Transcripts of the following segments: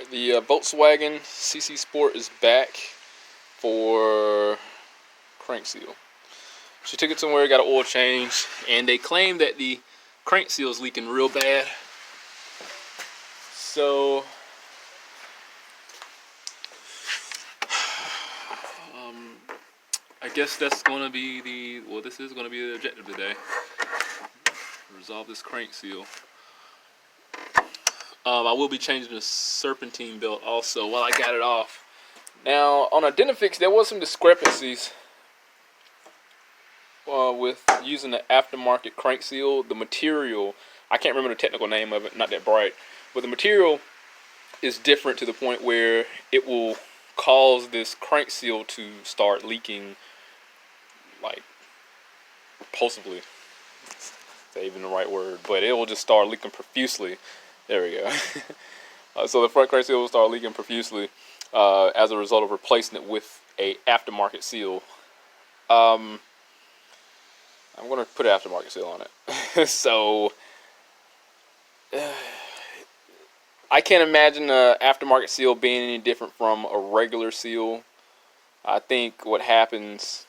The Volkswagen CC Sport is back for crank seal. She took it somewhere, got an oil change, and they claim that the crank seal is leaking real bad. So I guess that's going to be this is going to be the objective today. Resolve this crank seal. I will be changing the serpentine belt also while I got it off. Now, on Identifix, there was some discrepancies with using the aftermarket crank seal. The material, I can't remember the technical name of it, not that bright, but the material is different to the point where it will cause this crank seal to start leaking, like, repulsively. Is that even the right word? But it will just start leaking profusely. There we go. So the front crank seal will start leaking profusely as a result of replacing it with a aftermarket seal. I'm going to put an aftermarket seal on it. So I can't imagine an aftermarket seal being any different from a regular seal. I think what happens,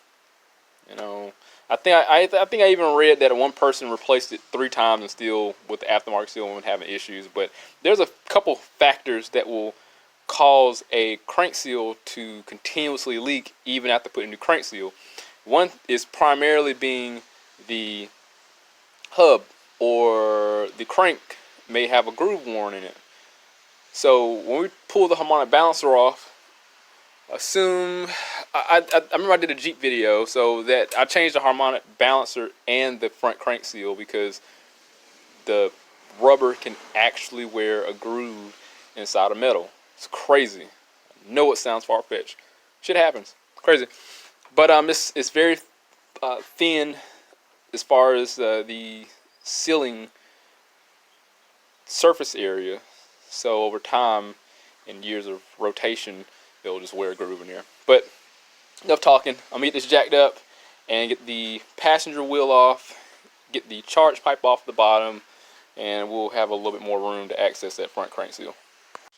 I think I even read that one person replaced it 3 times and still with the aftermarket seal and having issues. But there's a couple factors that will cause a crank seal to continuously leak even after putting a new crank seal. One is primarily being the hub or the crank may have a groove worn in it. So when we pull the harmonic balancer off, assume I remember I did a Jeep video, so that I changed the harmonic balancer and the front crank seal because the rubber can actually wear a groove inside of metal. It's crazy. I know it sounds far-fetched. Shit happens. Crazy. But it's very thin as far as the sealing surface area. So over time, in years of rotation, it'll just wear a groove in there. But enough talking. I'm gonna get this jacked up and get the passenger wheel off, get the charge pipe off the bottom, and we'll have a little bit more room to access that front crank seal.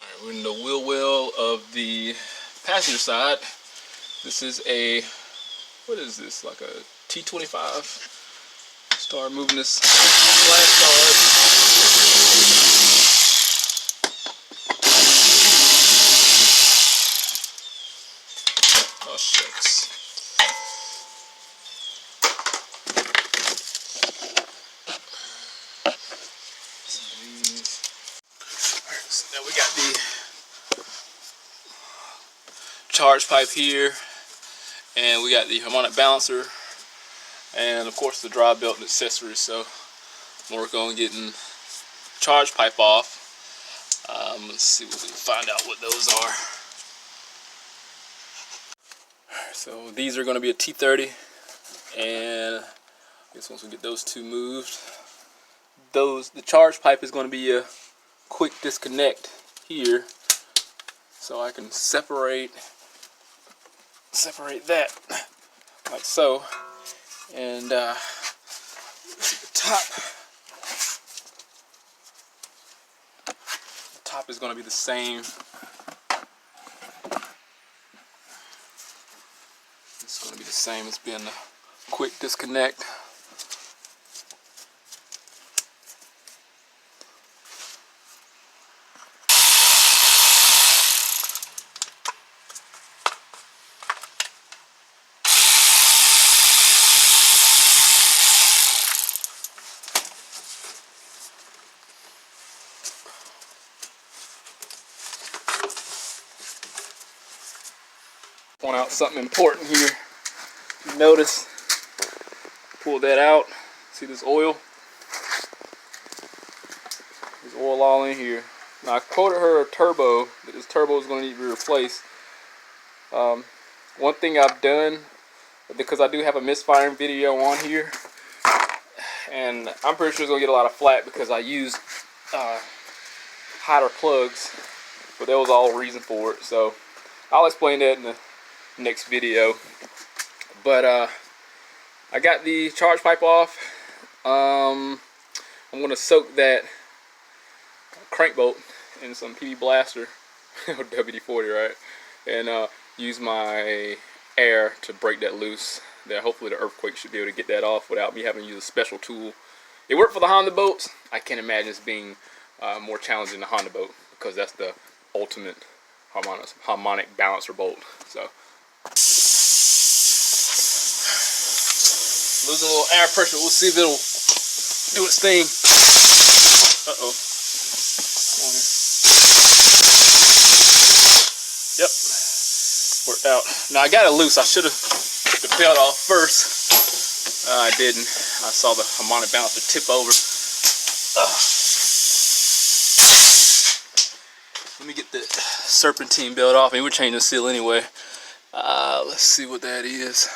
Alright, we're in the wheel well of the passenger side. This is a, what is this, like a T25? Start moving this flash guard. Oh shucks. Alright, so now we got the charge pipe here, and we got the harmonic balancer, and of course the drive belt and accessories. So I'm working on getting charge pipe off. Let's see what we can find out what those are. So these are going to be a T30, and I guess once we get those two moved, the charge pipe is going to be a quick disconnect here, so I can separate that like so, and the top is going to be the same. It's going to be the same as being a quick disconnect. Point out something important here. Notice, pull that out. See this oil? There's oil all in here. Now I quoted her a turbo, that this turbo is going to need to be replaced. One thing I've done, because I do have a misfiring video on here, and I'm pretty sure it's going to get a lot of flack because I used hotter plugs, but there was all reason for it. So I'll explain that in the next video. But I got the charge pipe off. I'm going to soak that crank bolt in some PB Blaster WD-40, right? And use my air to break that loose. There, hopefully the earthquake should be able to get that off without me having to use a special tool. It worked for the Honda boats. I can't imagine it's being more challenging the Honda boat, because that's the ultimate harmonic balancer bolt. So losing a little air pressure. We'll see if it'll do its thing. Uh-oh. Yep. Worked out. Now I got it loose. I should have took the belt off first. I didn't. I saw the harmonic balancer tip over. Let me get the serpentine belt off. I mean, we're changing the seal anyway. Let's see what that is.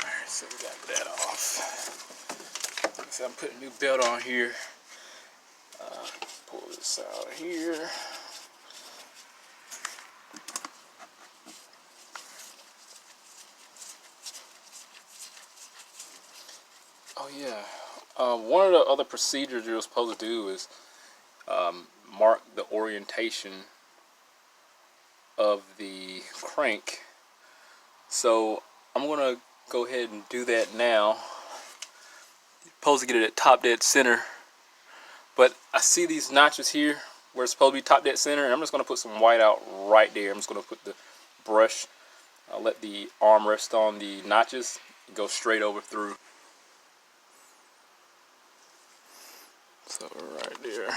Alright, so we got that off. So I'm putting a new belt on here. Pull this out of here. Oh yeah, one of the other procedures you're supposed to do is mark the orientation of the crank. So I'm gonna go ahead and do that now. You're supposed to get it at top dead center, but I see these notches here where it's supposed to be top dead center, and I'm just gonna put some white out right there. I'm just gonna put the brush, I'll let the arm rest on the notches and go straight over through. So right there,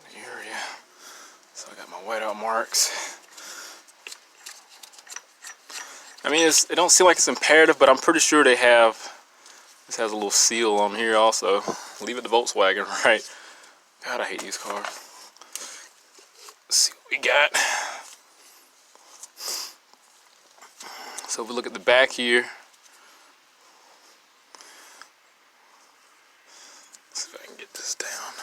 the area. So I got my whiteout marks. I mean, it don't seem like it's imperative, but I'm pretty sure they have. This has a little seal on here also. Leave it to Volkswagen, right? God, I hate these cars. Let's see what we got. So if we look at the back here. This down.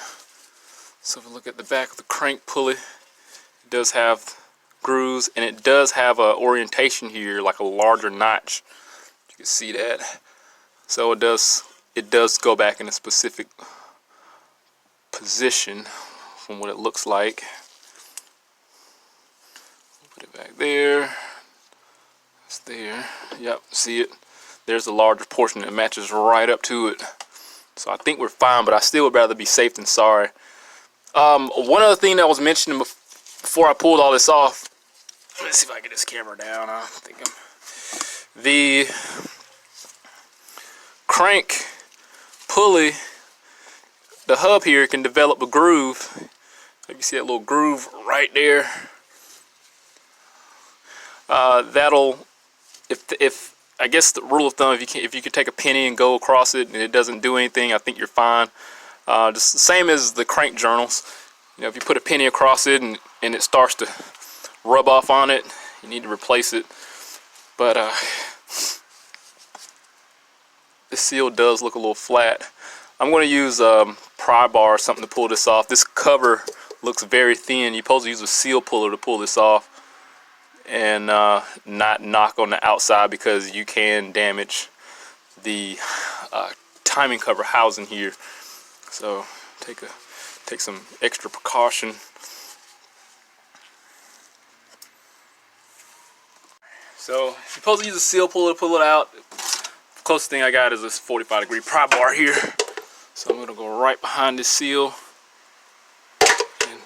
So if we look at the back of the crank pulley, it does have grooves, and it does have a orientation here, like a larger notch. You can see that. So it does go back in a specific position from what it looks like. Put it back there. It's there. Yep, see it. There's the larger portion that matches right up to it. So I think we're fine, but I still would rather be safe than sorry. One other thing that was mentioned before I pulled all this off. Let's see if I get this camera down. I think the crank pulley, the hub here can develop a groove. You see that little groove right there. That'll, if I guess the rule of thumb, if you can take a penny and go across it and it doesn't do anything, I think you're fine. Just the same as the crank journals. You know, if you put a penny across it and it starts to rub off on it, you need to replace it. But this seal does look a little flat. I'm going to use pry bar or something to pull this off. This cover looks very thin. You're supposed to use a seal puller to pull this off and not knock on the outside, because you can damage the timing cover housing here. So take some extra precaution. So you're supposed to use a seal puller to pull it out. The closest thing I got is this 45-degree pry bar here. So I'm gonna go right behind this seal and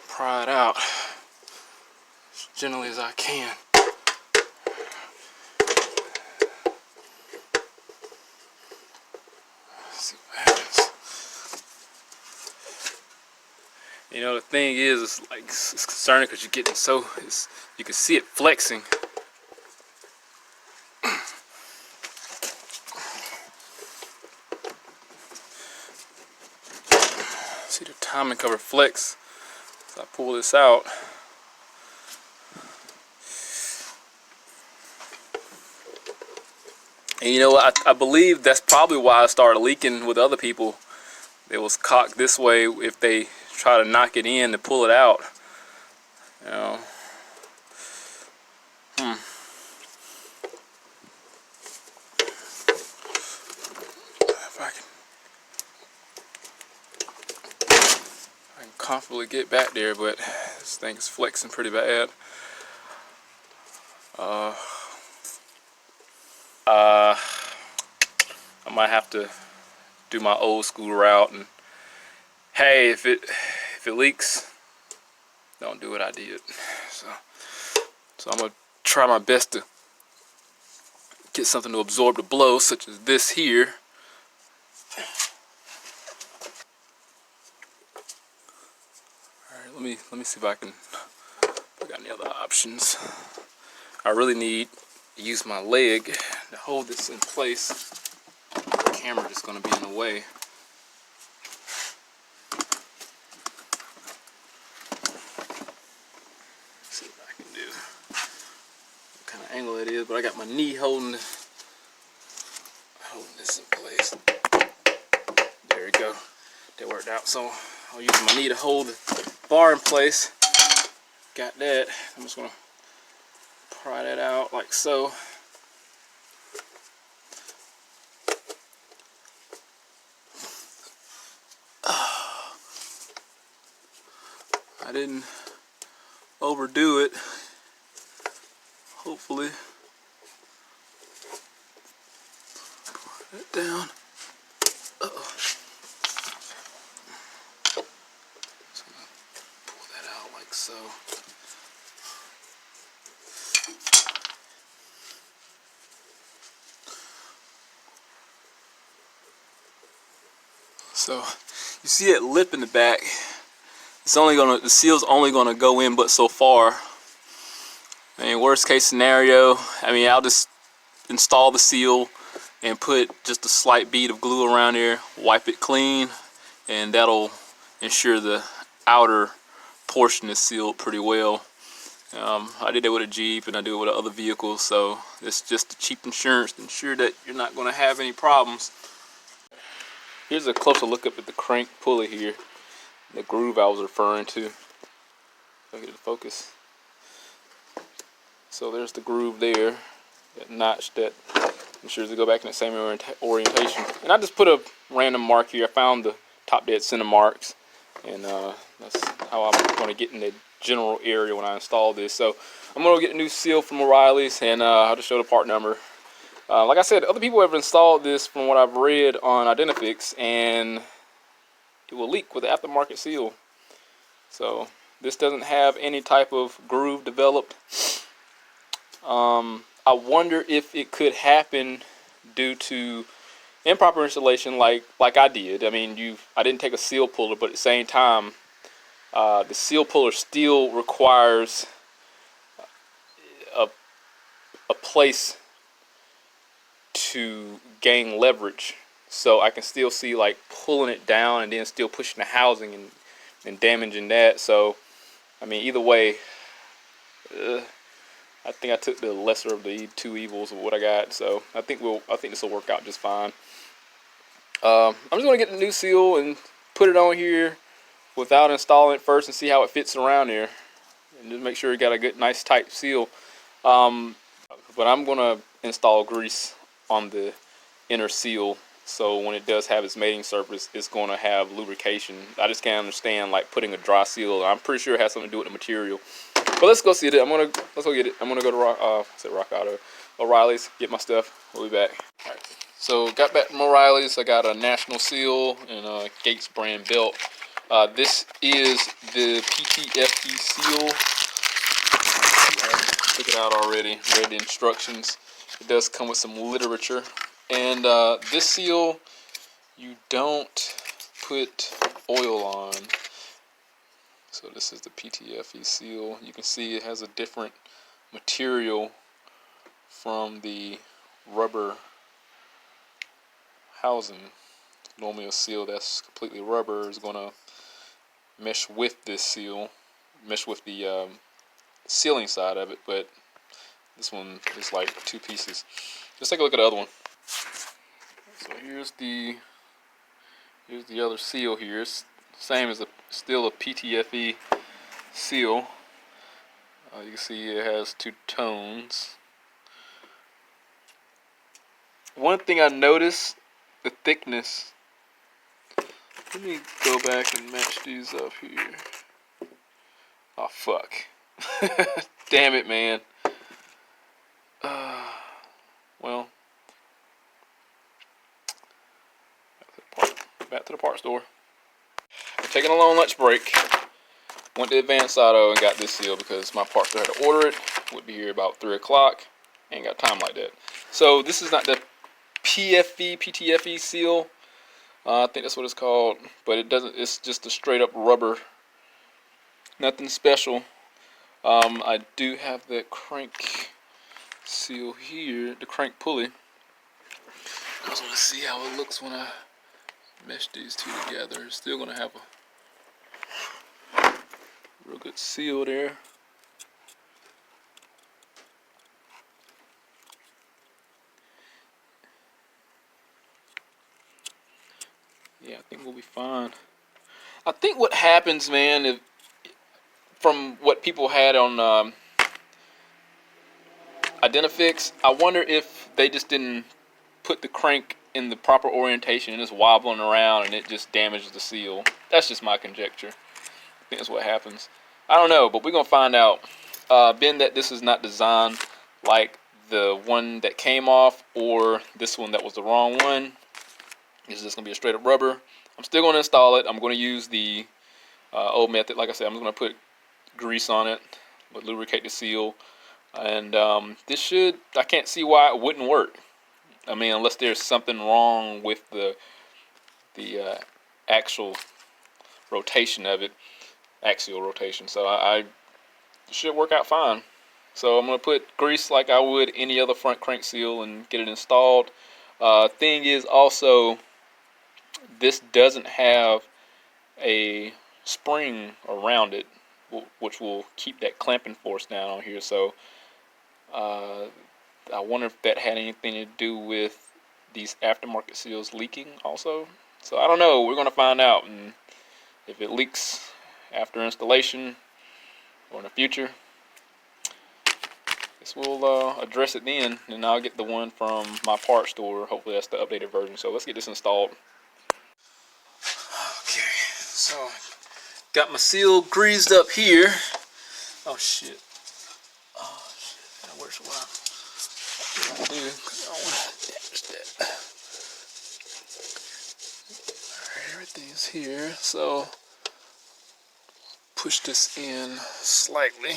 pry it out as gently as I can. Let's see what happens. You know, the thing is, it's concerning because you're getting you can see it flexing. See the timing cover flex. So I pull this out. And you know what? I believe that's probably why I started leaking with other people. It was cocked this way if they try to knock it in to pull it out. You know. If I can comfortably get back there, but this thing is flexing pretty bad. I might have to do my old school route, and hey, if it leaks, don't do what I did. So I'm gonna try my best to get something to absorb the blow, such as this here. All right, let me see if I got any other options. I really need to use my leg to hold this in place. The camera is gonna be in the way. See what I can do. What kind of angle it is, but I got my knee holding this in place. There we go. That worked out. So I'll use my knee to hold the bar in place. Got that. I'm just gonna pry that out like so. I didn't overdo it. Hopefully. Put it down. Uh-oh. Just gonna pull that out like so. So you see that lip in the back. The seal's only gonna go in but so far. I mean, worst case scenario, I'll just install the seal and put just a slight bead of glue around there, wipe it clean, and that'll ensure the outer portion is sealed pretty well. I did that with a Jeep and I do it with other vehicles, so it's just a cheap insurance to ensure that you're not going to have any problems. Here's a closer look up at the crank pulley here, the groove I was referring to. If I get it to focus. So there's the groove there, that notch that ensures to go back in the same orientation. And I just put a random mark here. I found the top dead center marks, and that's how I'm going to get in the general area when I install this. So I'm going to get a new seal from O'Reilly's, and I'll just show the part number. Like I said, other people have installed this from what I've read on Identifix, and it will leak with the aftermarket seal. So this doesn't have any type of groove developed. I wonder if it could happen due to improper installation, like I did. I didn't take a seal puller, but at the same time, the seal puller still requires a place to gain leverage, so I can still see like pulling it down and then still pushing the housing and damaging that. So either way, I think I took the lesser of the two evils of what I got. So I think this will work out just fine. I'm just gonna get the new seal and put it on here without installing it first and see how it fits around there, and just make sure it got a good, nice, tight seal. But I'm gonna install grease on the inner seal, so when it does have its mating surface, it's gonna have lubrication. I just can't understand like putting a dry seal. I'm pretty sure it has something to do with the material. But let's go see it. Let's go get it. I'm gonna go to Rock Auto, O'Reilly's, get my stuff. We'll be back. All right. So got back from O'Reilly's. I got a National seal and a Gates brand belt. This is the PTFE seal. Took it out already. Read the instructions. It does come with some literature. And this seal, you don't put oil on. So this is the PTFE seal. You can see it has a different material from the rubber housing. Normally a seal that's completely rubber is going to mesh with this seal, mesh with the sealing side of it, but this one is like two pieces. Let's take a look at the other one. So here's the other seal here. It's same as still a PTFE seal. You can see it has two tones. One thing I noticed, the thickness. Let me go back and match these up here. Oh fuck. Damn it, man. Well, back to the parts store. We're taking a long lunch break. Went to Advanced Auto and got this seal because my parts store had to order it. Would be here about 3 o'clock. Ain't got time like that. So this is not the PTFE seal. I think that's what it's called, but it doesn't. It's just a straight up rubber. Nothing special. I do have that crank seal here, the crank pulley. I just want to see how it looks when I mesh these two together. It's still gonna have a real good seal there. Yeah, I think we'll be fine. I think what happens, man, if from what people had on Identifix, I wonder if they just didn't put the crank in the proper orientation and it's wobbling around and it just damages the seal. That's just my conjecture. I think that's what happens. I don't know, but we're gonna find out. Being that this is not designed like the one that came off or this one that was the wrong one, this is just gonna be a straight up rubber. I'm still gonna install it. I'm gonna use the old method. Like I said, I'm just gonna put grease on it, but lubricate the seal. And this should, I can't see why it wouldn't work. I mean, unless there's something wrong with the actual rotation of it, axial rotation. So I should work out fine. So I'm gonna put grease like I would any other front crank seal and get it installed. Thing is also, this doesn't have a spring around it, which will keep that clamping force down on here. So I wonder if that had anything to do with these aftermarket seals leaking also. So I don't know. We're going to find out. And if it leaks after installation or in the future, this will address it then. And I'll get the one from my parts store. Hopefully that's the updated version. So let's get this installed. Okay. So got my seal greased up here. Oh shit. Oh shit. Where's what I do? I don't want to damage that. Alright, everything's here. So push this in slightly.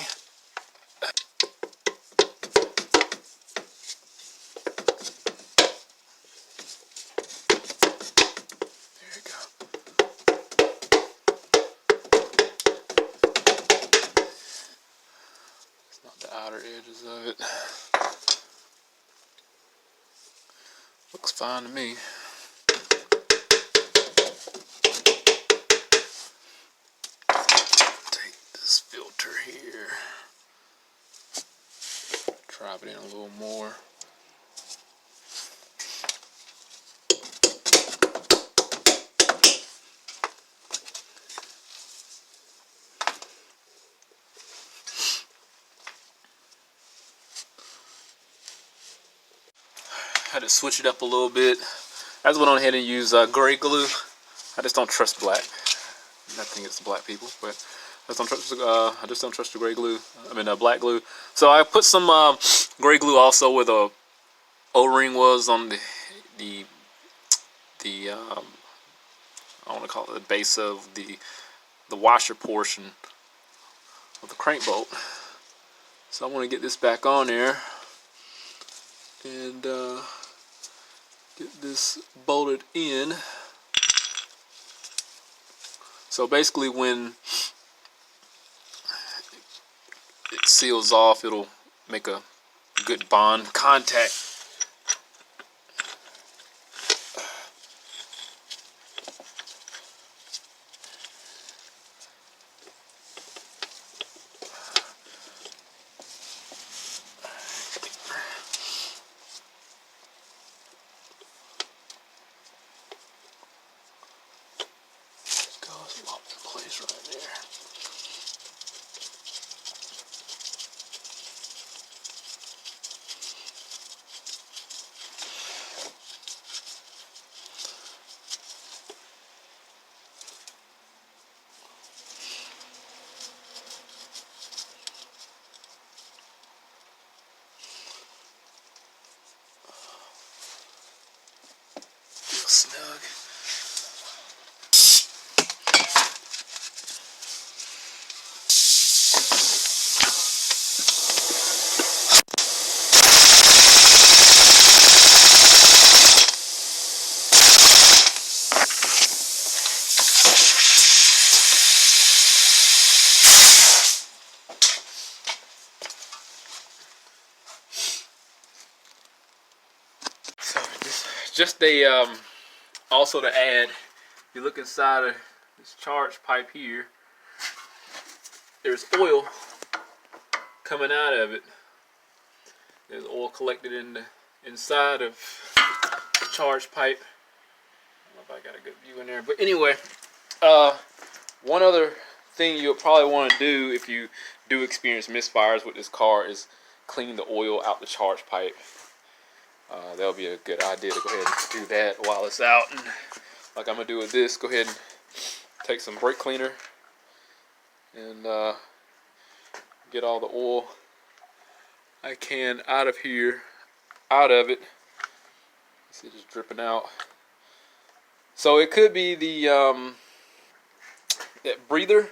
There you go. It's not the outer edges of it. Looks fine to me. Take this filter here. Drop it in a little more. Had to switch it up a little bit. I just went on ahead and used gray glue. I just don't trust black. Nothing against black people, but I just don't trust the gray glue. I mean black glue. So I put some gray glue also where the O-ring was on the I want to call it the base of the washer portion of the crank bolt. So I want to get this back on there and get this bolted in. So basically when it seals off, it'll make a good bond contact. Snug. So just a also to add, if you look inside of this charge pipe here, there's oil coming out of it. There's oil collected in the inside of the charge pipe. I don't know if I got a good view in there, but anyway, one other thing you'll probably want to do if you do experience misfires with this car is clean the oil out the charge pipe. That'll be a good idea to go ahead and do that while it's out. And like I'm gonna do with this, go ahead and take some brake cleaner and get all the oil I can out of here, out of it. See, just dripping out. So it could be the that breather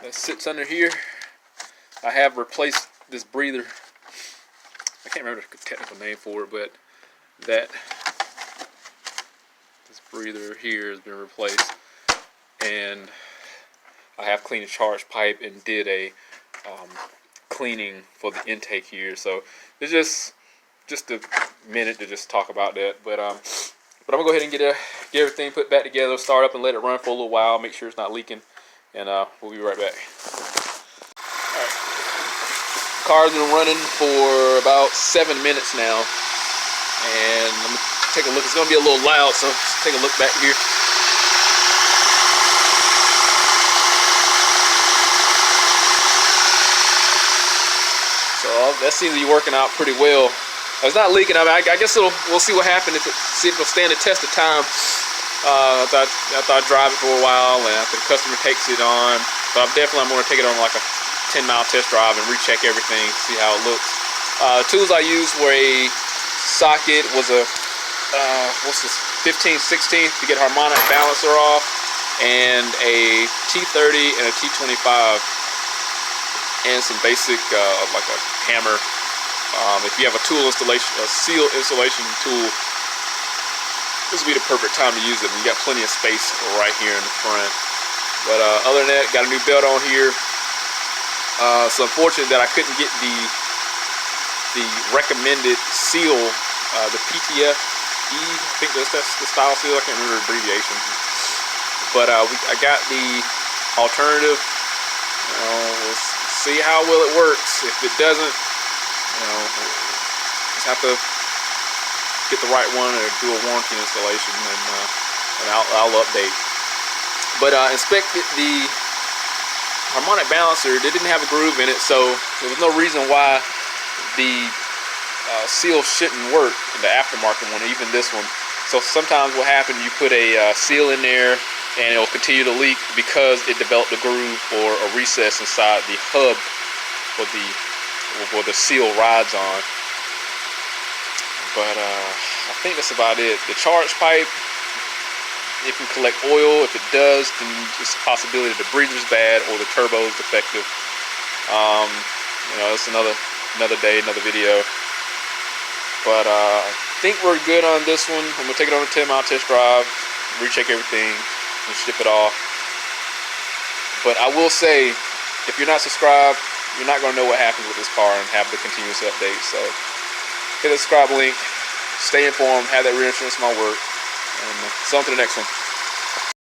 that sits under here. I have replaced this breather. I can't remember the technical name for it, but this breather here has been replaced, and I have cleaned the charge pipe and did a cleaning for the intake here. So it's just a minute to just talk about that, but I'm gonna go ahead and get everything put back together, start up and let it run for a little while, make sure it's not leaking, and we'll be right back. Car's been running for about 7 minutes now, and I'm gonna take a look. It's gonna be a little loud, so let's take a look back here. So that seems to be working out pretty well. It's not leaking. I mean, I guess we'll see what happens see if it'll stand the test of time. After I drive it for a while and after the customer takes it on, but I'm gonna take it on like a 10-mile test drive and recheck everything, see how it looks. Tools I used were a socket, was a what's this, 15/16 to get harmonic balancer off, and a T30 and a T25, and some basic like a hammer. If you have a tool installation, a seal installation tool, this would be the perfect time to use it. You got plenty of space right here in the front. But other than that, got a new belt on here. It's unfortunate that I couldn't get the recommended seal, the PTFE. I think that's the style seal. I can't remember the abbreviation. But I got the alternative. We'll see how well it works. If it doesn't, just have to get the right one or do a warranty installation, and I'll update. But inspected the harmonic balancer. They didn't have a groove in it, so there was no reason why the seal shouldn't work in the aftermarket one, even this one. So sometimes what happens, you put a seal in there and it will continue to leak because it developed a groove or a recess inside the hub where the seal rides on. But I think that's about it. The charge pipe, it can collect oil. If it does, then it's a possibility the breather's bad or the turbo is defective. It's another day, another video. But I think we're good on this one. I'm gonna take it on a 10-mile test drive, recheck everything, and ship it off. But I will say, if you're not subscribed, you're not gonna know what happens with this car and have the continuous update. So hit the subscribe link, stay informed, have that reinsurance in my work, and so on to the next one.